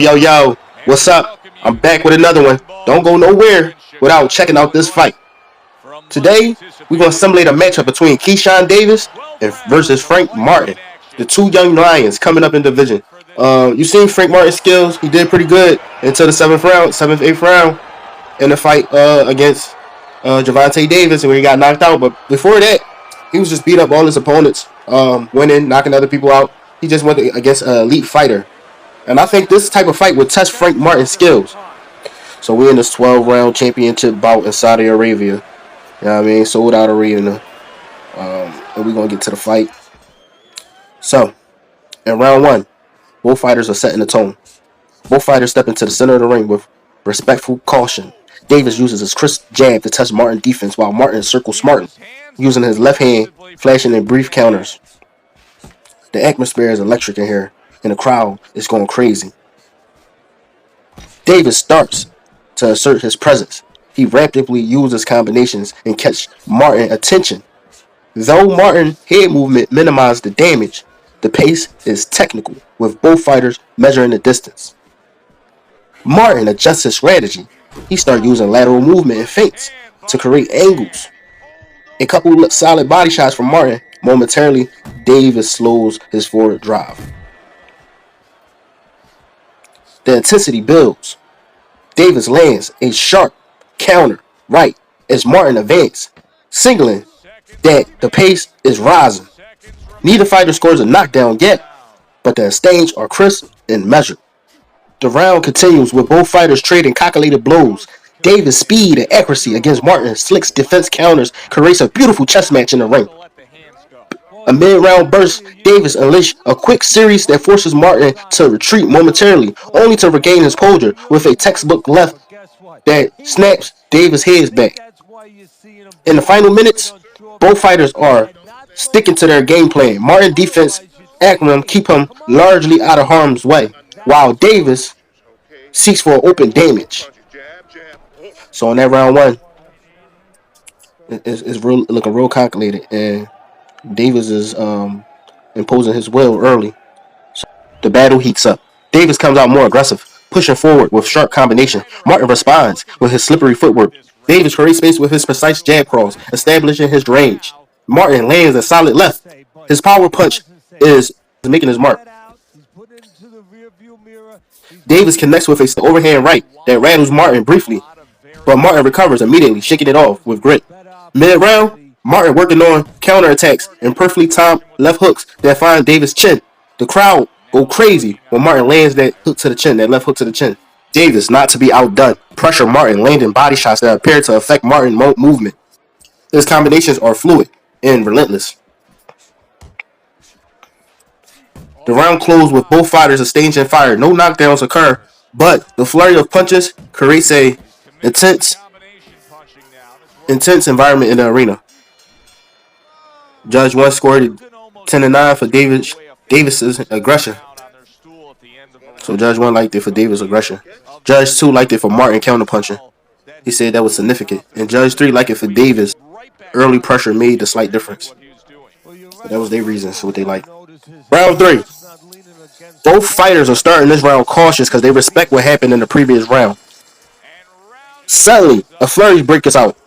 Yo, what's up? I'm back with another one. Don't go nowhere without checking out this fight. Today, we're going to simulate a matchup between Keyshawn Davis and versus Frank Martin, the two young lions coming up in division. You seen Frank Martin's skills? He did pretty good until the seventh, eighth round in the fight against Javante Davis, where he got knocked out. But before that, he was just beat up all his opponents, winning, knocking other people out. He just went against an elite fighter. And I think this type of fight would test Frank Martin's skills. So we're in this 12-round championship bout in Saudi Arabia. You know what I mean? Sold out arena. And we're going to get to the fight. So, in round one, both fighters are setting the tone. Both fighters step into the center of the ring with respectful caution. Davis uses his crisp jab to test Martin's defense while Martin circles Martin, using his left hand, flashing in brief counters. The atmosphere is electric in here, and the crowd is going crazy. Davis starts to assert his presence. He rapidly uses combinations and catch Martin's attention. Though Martin's head movement minimized the damage, the pace is technical, with both fighters measuring the distance. Martin adjusts his strategy. He starts using lateral movement and feints to create angles. A couple of solid body shots from Martin. Momentarily, Davis slows his forward drive. The intensity builds. Davis lands a sharp counter right as Martin advances, signaling that the pace is rising. Neither fighter scores a knockdown yet, but the exchange are crisp and measured. The round continues with both fighters trading calculated blows. Davis' speed and accuracy against Martin's slick defense counters creates a beautiful chess match in the ring. A mid-round burst, Davis unleashed a quick series that forces Martin to retreat momentarily, only to regain his composure with a textbook left that snaps Davis' head back. In the final minutes, both fighters are sticking to their game plan. Martin's defense acumen keep him largely out of harm's way, while Davis seeks for open damage. So in that round one, it's looking real calculated, and Davis is imposing his will early. So the battle heats up. Davis comes out more aggressive, pushing forward with sharp combination. Martin responds with his slippery footwork. Davis creates space with his precise jab cross, establishing his range. Martin lands a solid left. His power punch is making his mark. Davis connects with a overhand right that rattles Martin briefly, but Martin recovers immediately, shaking it off with grit. Mid-round, Martin working on counterattacks and perfectly timed left hooks that find Davis' chin. The crowd go crazy when Martin lands that hook to the chin, that left hook to the chin. Davis, not to be outdone, pressure Martin, landing body shots that appear to affect Martin's movement. His combinations are fluid and relentless. The round closed with both fighters exchanging fire. No knockdowns occur, but the flurry of punches creates a intense environment in the arena. Judge 1 scored 10-9 for Davis's aggression. So Judge 1 liked it for Davis' aggression. Judge 2 liked it for Martin counterpunching. He said that was significant. And Judge 3 liked it for Davis. Early pressure made the slight difference. So that was their reasons, what they liked. Round 3. Both fighters are starting this round cautious because they respect what happened in the previous round. Suddenly, a flurry breaks out.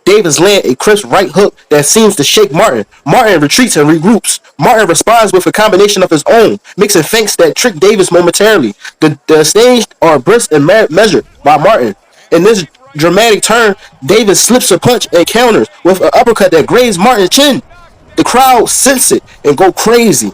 Davis lands a crisp right hook that seems to shake Martin. Martin retreats and regroups. Martin responds with a combination of his own, mixing feints that trick Davis momentarily. The exchange are brisk and measured by Martin. In this dramatic turn, Davis slips a punch and counters with an uppercut that grazes Martin's chin. The crowd sense it and go crazy.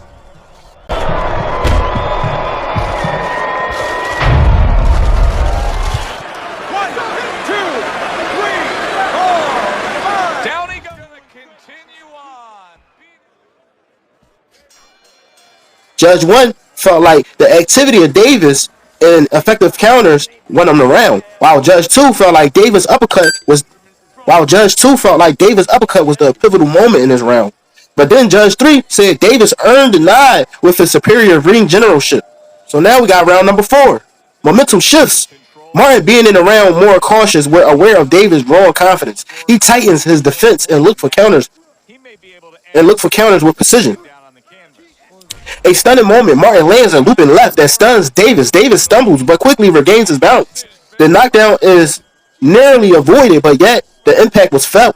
Judge 1 felt like the activity of Davis and effective counters won him the round, while Judge 2 felt like Davis' uppercut was the pivotal moment in this round. But then Judge 3 said Davis earned the nod with his superior ring generalship. So now we got round number 4. Momentum shifts. Martin, being in the round more cautious, we're aware of Davis' growing confidence. He tightens his defense and look for counters with precision. A stunning moment, Martin lands a looping left that stuns Davis. Davis stumbles but quickly regains his balance. The knockdown is nearly avoided, but yet the impact was felt.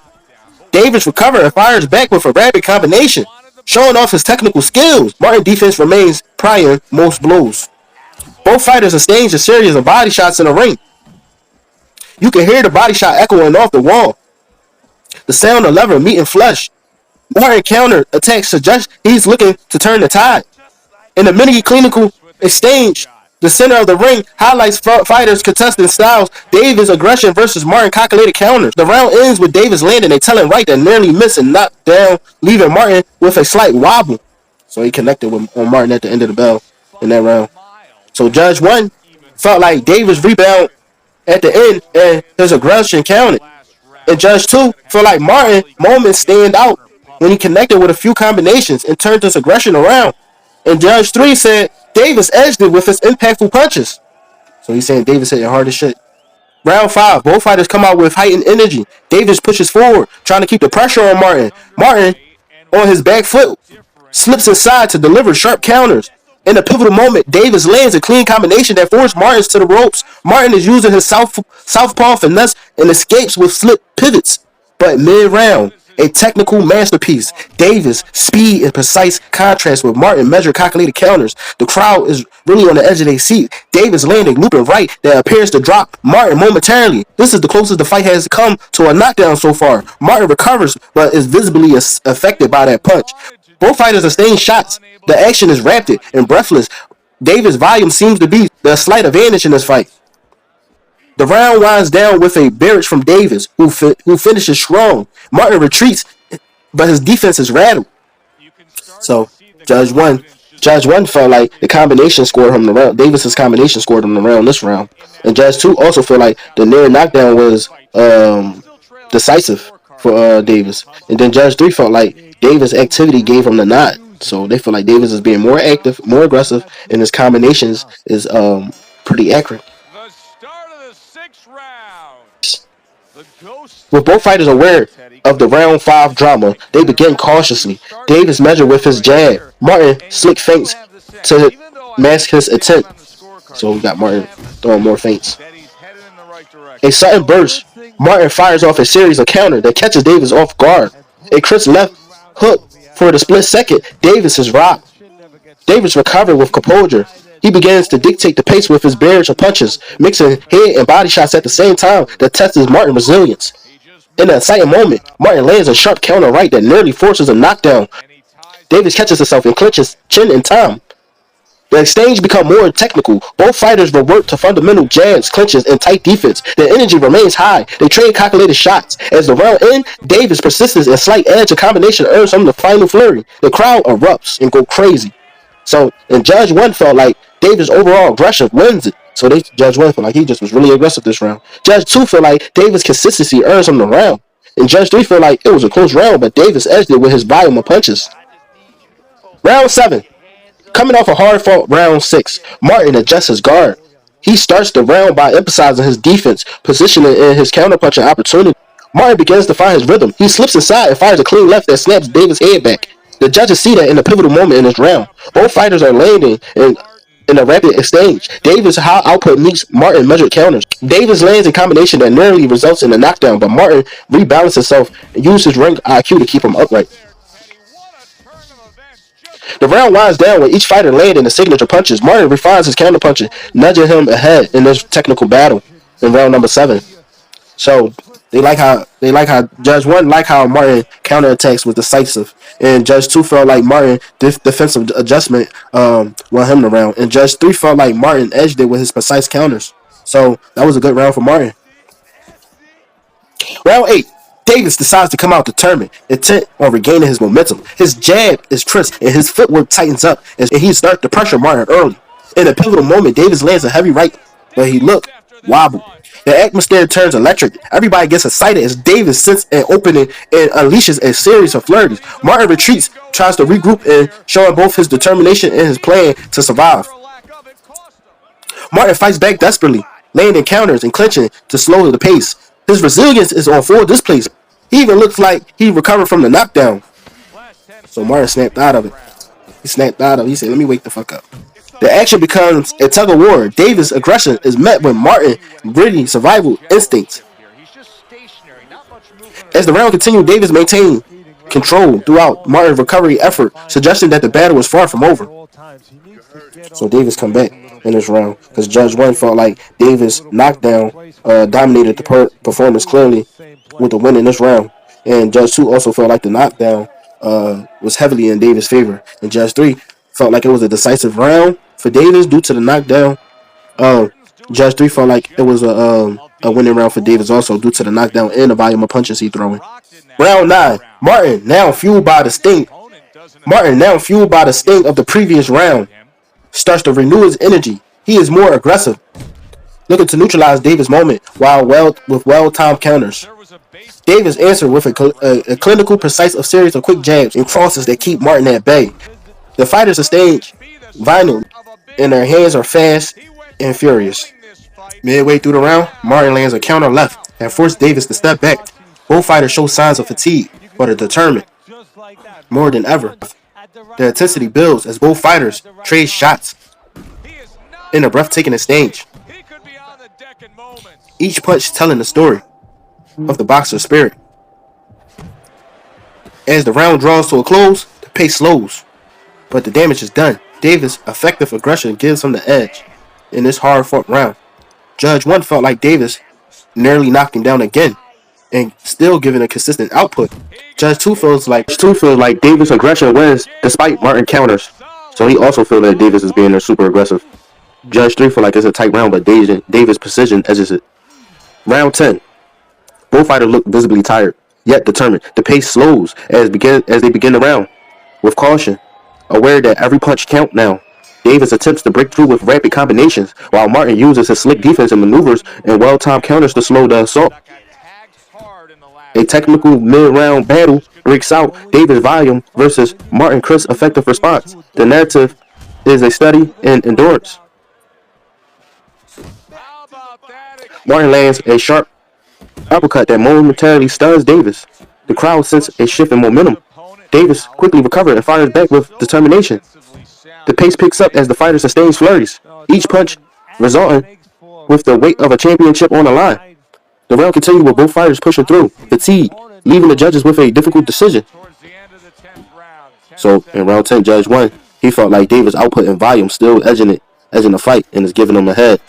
Davis recovers and fires back with a rapid combination, showing off his technical skills. Martin's defense remains prior most blows. Both fighters exchange a series of body shots in the ring. You can hear the body shot echoing off the wall. The sound of leather meeting flesh. Martin counter attacks suggests he's looking to turn the tide. In the mini clinical exchange, the center of the ring highlights fighters contesting styles. Davis' aggression versus Martin calculated counters. The round ends with Davis landing a telling right that nearly missed and knocked down, leaving Martin with a slight wobble. So he connected with Martin at the end of the bell in that round. So Judge 1 felt like Davis' rebound at the end and his aggression counted. And Judge 2 felt like Martin moments stand out when he connected with a few combinations and turned his aggression around. And Judge 3 said Davis edged it with his impactful punches. So he's saying Davis hitting hard as shit. Round 5, both fighters come out with heightened energy. Davis pushes forward, trying to keep the pressure on Martin. Martin, on his back foot, slips inside to deliver sharp counters. In a pivotal moment, Davis lands a clean combination that forced Martin to the ropes. Martin is using his southpaw finesse and escapes with slip pivots. But mid-round, a technical masterpiece. Davis' speed and precise contrast with Martin measured calculated counters. The crowd is really on the edge of their seat. Davis landing looping right that appears to drop Martin momentarily. This is the closest the fight has come to a knockdown so far. Martin recovers but is visibly affected by that punch. Both fighters are staying shots. The action is rapid and breathless. Davis' volume seems to be the slight advantage in this fight. The round winds down with a barrage from Davis, who finishes strong. Martin retreats, but his defense is rattled. So, Judge 1 felt like the combination scored him the round. Davis's combination scored him the round this round. And Judge 2 also felt like the near knockdown was decisive for Davis. And then Judge 3 felt like Davis' activity gave him the nod. So they feel like Davis is being more active, more aggressive, and his combinations is pretty accurate. With both fighters aware of the round 5 drama, they begin cautiously. Davis measured with his jab. Martin slick feints to mask his intent. So we got Martin throwing more feints. A sudden burst. Martin fires off a series of counters that catches Davis off guard. A crisp left hook for the split second. Davis is rocked. Davis recovered with composure. He begins to dictate the pace with his barrage of punches, mixing head and body shots at the same time that tests Martin's resilience. In an exciting moment, Martin lands a sharp counter right that nearly forces a knockdown. Davis catches himself and clinches chin in time. The exchange becomes more technical. Both fighters revert to fundamental jabs, clinches, and tight defense. The energy remains high. They trade calculated shots. As the round ends, Davis' persistence and slight edge of combination earns him the final flurry. The crowd erupts and go crazy. So, and Judge 1 felt like Davis' overall aggression wins it. So Judge 1 felt like he just was really aggressive this round. Judge 2 felt like Davis' consistency earns him the round. And Judge 3 felt like it was a close round, but Davis edged it with his volume of punches. Round 7. Coming off a hard-fought round 6, Martin adjusts his guard. He starts the round by emphasizing his defense, positioning in his counterpunching opportunity. Martin begins to find his rhythm. He slips inside and fires a clean left that snaps Davis' head back. The judges see that in a pivotal moment in this round. Both fighters are landing in a rapid exchange. Davis' high output meets Martin measured counters. Davis lands a combination that nearly results in a knockdown, but Martin rebalances himself and uses his ring IQ to keep him upright. The round winds down with each fighter landing the signature punches. Martin refines his counterpunching, nudging him ahead in this technical battle in round number 7. So they like how Judge 1 like how Martin counterattacks was decisive, and Judge 2 felt like Martin defensive adjustment won him the round, and Judge 3 felt like Martin edged it with his precise counters. So that was a good round for Martin. Round 8. Davis decides to come out determined, intent on regaining his momentum. His jab is crisp and his footwork tightens up, and he starts to pressure Martin early. In a pivotal moment, Davis lands a heavy right, but he looked wobbled. The atmosphere turns electric. Everybody gets excited as Davis sits an opening and unleashes a series of flurries. Martin retreats, tries to regroup, and showing both his determination and his plan to survive. Martin fights back desperately, landing counters and clinching to slow the pace. His resilience is on full display. He even looks like he recovered from the knockdown. So Martin snapped out of it. He snapped out of it. He said, let me wake the fuck up. The action becomes a tug of war. Davis' aggression is met with Martin's gritty survival instincts. As the round continued, Davis maintained control throughout Martin's recovery effort, suggesting that the battle was far from over. So Davis come back in this round because Judge 1 felt like Davis' knockdown dominated the performance clearly with the win in this round. And Judge 2 also felt like the knockdown was heavily in Davis' favor. And Judge 3 felt like it was a decisive round for Davis due to the knockdown. Judge 3 felt like it was a winning round for Davis also due to the knockdown and the volume of punches he throwing. Round 9. Martin, now fueled by the sting of the previous round, starts to renew his energy. He is more aggressive, looking to neutralize Davis' moment with well-timed counters. Davis answered with a clinical, precise series of quick jabs and crosses that keep Martin at bay. The fighters are staged violently, and their hands are fast and furious. Midway through the round, Martin lands a counter left and forced Davis to step back. Both fighters show signs of fatigue, but are determined more than ever. The intensity builds as both fighters trade shots in a breathtaking exchange, each punch telling the story of the boxer's spirit. As the round draws to a close, the pace slows, but the damage is done. Davis' effective aggression gives him the edge in this hard-fought round. Judge 1 felt like Davis nearly knocked him down again and still giving a consistent output. Judge 2 feels like Davis' aggression wins despite Martin counters, so he also feels that Davis is being super aggressive. Judge 3 feel like it's a tight round, but Davis' precision edges it. Round 10. Both fighters look visibly tired, yet determined. The pace slows as they begin the round. With caution, aware that every punch counts now, Davis attempts to break through with rapid combinations, while Martin uses his slick defense and maneuvers and well-timed counters to slow the assault. A technical mid-round battle breaks out. Davis' volume versus Martin crisp effective response. The narrative is a study in endurance. Martin lands a sharp uppercut that momentarily stuns Davis. The crowd senses a shift in momentum. Davis quickly recovers and fires back with determination. The pace picks up as the fighter sustains flurries, each punch resulting with the weight of a championship on the line. The round continued with both fighters pushing through, fatigue, leaving the judges with a difficult decision. So in round 10, Judge 1, he felt like Davis' output and volume still edging the fight and is giving him a head.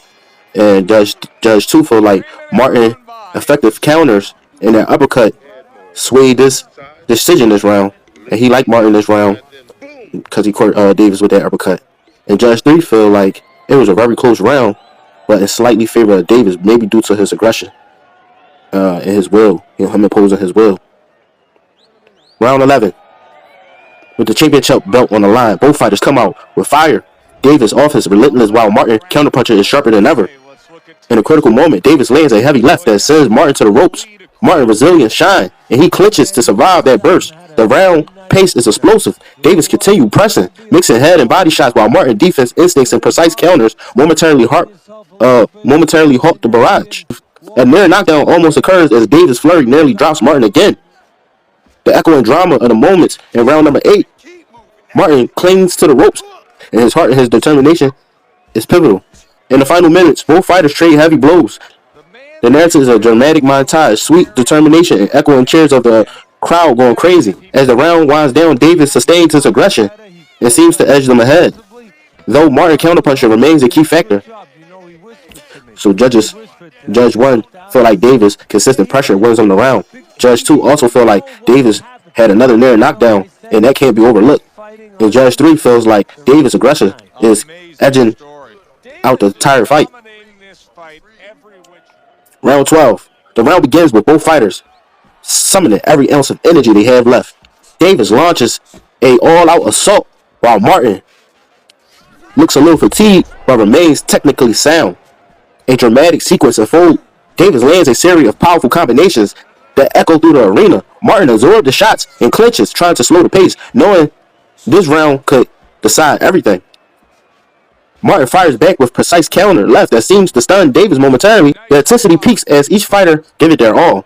And Judge 2 felt like Martin effective counters and that uppercut swayed this decision this round. And he liked Martin this round because he caught Davis with that uppercut. And Judge 3 felt like it was a very close round, but in slightly favor of Davis, maybe due to his aggression and his will, him imposing his will. Round 11. With the championship belt on the line, both fighters come out with fire. Davis off his relentless while Martin counterpuncher is sharper than ever. In a critical moment, Davis lands a heavy left that sends Martin to the ropes. Martin's resilience shine, and he clinches to survive that burst. The round pace is explosive. Davis continued pressing, mixing head and body shots while Martin's defense instincts and precise counters momentarily halt the barrage. A near knockdown almost occurs as Davis' flurry nearly drops Martin again. The echoing drama of the moments in round number 8, Martin clings to the ropes, and his heart and his determination is pivotal. In the final minutes, both fighters trade heavy blows. The narrative is a dramatic montage, sweet determination, and echoing cheers of the crowd going crazy. As the round winds down, Davis sustains his aggression and seems to edge them ahead, though Martin counterpuncher remains a key factor. So Judge 1 felt like Davis' consistent pressure wins him the round. Judge 2 also felt like Davis had another near knockdown, and that can't be overlooked. And Judge 3 feels like Davis' aggression is edging out the entire fight. Round 12. The round begins with both fighters summoning every ounce of energy they have left. Davis launches a all-out assault while Martin looks a little fatigued but remains technically sound. A dramatic sequence unfolds. Davis lands a series of powerful combinations that echo through the arena. Martin absorbs the shots and clinches, trying to slow the pace, knowing this round could decide everything. Martin fires back with precise counter left that seems to stun Davis momentarily. The intensity peaks as each fighter gives it their all.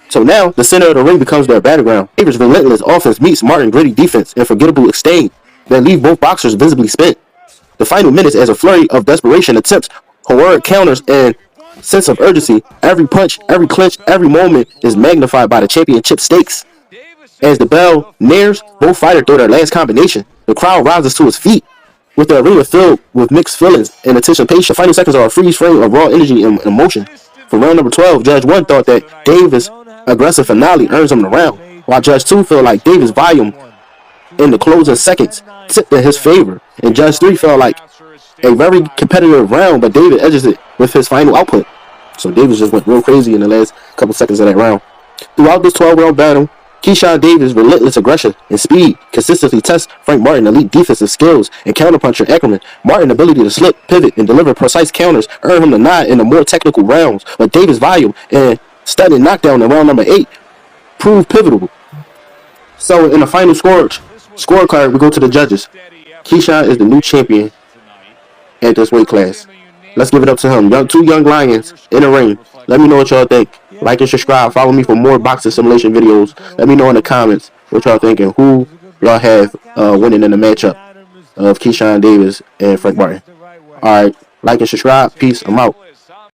So now, the center of the ring becomes their battleground. Davis' relentless offense meets Martin's gritty defense and forgettable exchange. that leave both boxers visibly spent. The final minutes as a flurry of desperation attempts, heroic counters, and sense of urgency. Every punch, every clinch, every moment is magnified by the championship stakes. As the bell nears, both fighters throw their last combination. The crowd rises to its feet, with the arena filled with mixed feelings and anticipation. The final seconds are a freeze frame of raw energy and emotion. For round number 12, Judge 1 thought that Davis' aggressive finale earns him the round, while Judge 2 felt like Davis' volume in the closing seconds tipped in his favor, and Judge 3 felt like a very competitive round, but Davis edges it with his final output. So Davis just went real crazy in the last couple seconds of that round. Throughout this 12-round battle, Keyshawn Davis' relentless aggression and speed consistently test Frank Martin's elite defensive skills and counterpuncher acumen. Martin's ability to slip, pivot, and deliver precise counters earned him the nod in the more technical rounds, but Davis' volume and stunning knockdown in round number 8 proved pivotal. So in the final scorecard, we go to the judges. Keyshawn is the new champion at this weight class. Let's give it up to him. Two young lions in the ring. Let me know what y'all think. Like and subscribe. Follow me for more boxing simulation videos. Let me know in the comments what y'all think and who y'all have winning in the matchup of Keyshawn Davis and Frank Martin. Alright, like and subscribe. Peace. I'm out.